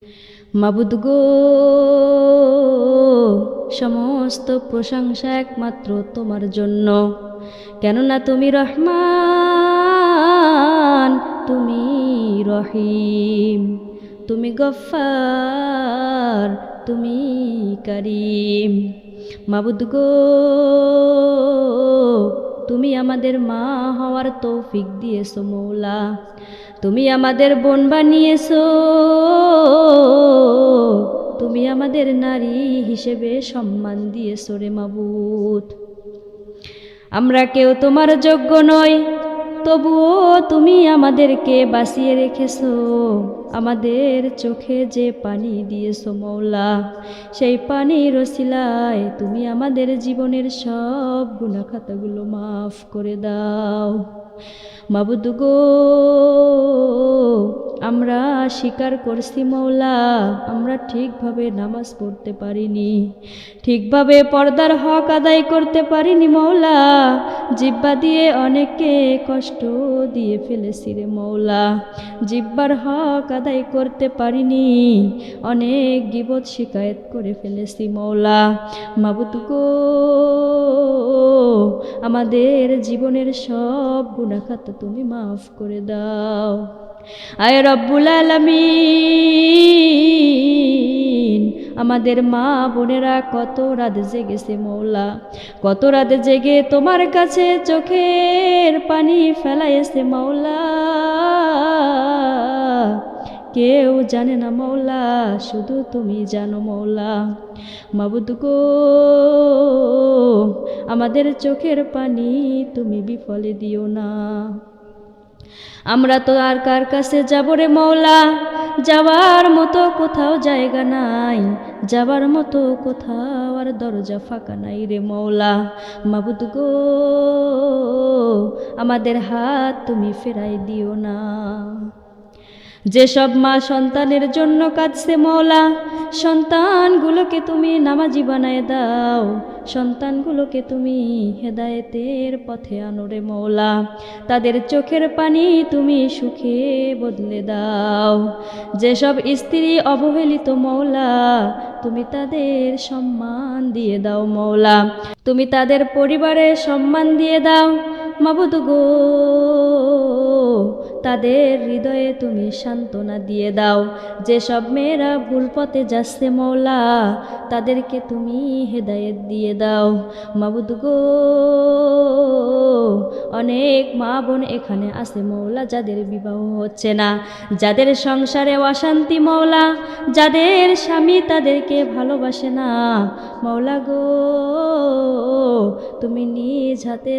মাবুদ গো, সমস্ত প্রশংসা একমাত্র তোমার জন্য, কেননা তুমি রহমান, তুমি রহিম, তুমি গফফার, তুমি করিম। মাবুদ গো, তুমি আমাদের মা হওয়ার তৌফিক দিয়েছো মৌলা, তুমি আমাদের বোন বানিয়েছো, তুমি আমাদের নারী হিসেবে সম্মান দিয়েছো রে মাবুদ। আমরা কেউ তোমার যোগ্য নই, তবুও তুমি আমাদেরকে বাঁচিয়ে রেখেছো। আমাদের চোখে যে পানি দিয়েছো মৌলা, সেই পানির ওসিলায় তুমি আমাদের জীবনের সব গুনাহ খাতাগুলো মাফ করে দাও। মাবুদ গো, আমরা স্বীকার করছি মৌলা, আমরা ঠিকভাবে নামাজ পড়তে পারিনি, ঠিকভাবে পর্দার হক আদায় করতে পারিনি মৌলা। জিহ্বা দিয়ে অনেককে কষ্ট দিয়ে ফেলেছি রে মৌলা, জিহ্বার হক আদায় করতে পারিনি, অনেক গীবত শিকায়েত করে ফেলেছি মৌলা। মাবুদ গো, আমাদের জীবনের সব গুনাহ খাতা তুমি মাফ করে দাও। আয় রব্বুল আলামিন, আমাদের মা বোনেরা কত রাত জেগেছে মৌলা, কত রাত জেগে তোমার কাছে চোখের পানি ফেলাইছে মৌলা। কেউ জানে না মৌলা, শুধু তুমি জানো মৌলা। মাবুদ গো, আমাদের চোখের পানি তুমি বিফলে দিও না। আমরা তো আর কার কাছে যাব রে মৌলা, যাওয়ার মতো কোথাও জায়গা নাই, যাবার মতো কোথাও আর দরজা ফাঁকা নাই রে মৌলা। মাবুদ গো, আমাদের হাত তুমি ফেরাই দিও না। যেসব মা সন্তানের জন্য কাঁদছে মৌলা, সন্তানগুলোকে তুমি নামাজি বানায় দাও, সন্তানগুলোকে তুমি হেদায়েতের পথে আনো রে মৌলা। তাদের চোখের পানি তুমি সুখে বদলে দাও। যেসব স্ত্রী অবহেলিত মৌলা, তুমি তাদের সম্মান দিয়ে দাও মৌলা, তুমি তাদের পরিবারে সম্মান দিয়ে দাও। মাবুদ গো, তাদের হৃদয়ে তুমি সান্ত্বনা দিয়ে দাও। যেসব মেয়েরা ভুল পথে যাচ্ছে মৌলা, তাদেরকে তুমি হেদায়েত দিয়ে দাও। মাবুদ গো, অনেক মা বোন এখানে আছে মৌলা, যাদের বিবাহ হচ্ছে না, যাদের সংসারে অশান্তি মৌলা, যাদের স্বামী তাদেরকে ভালোবাসে না মৌলা গো, তুমি নিজ হাতে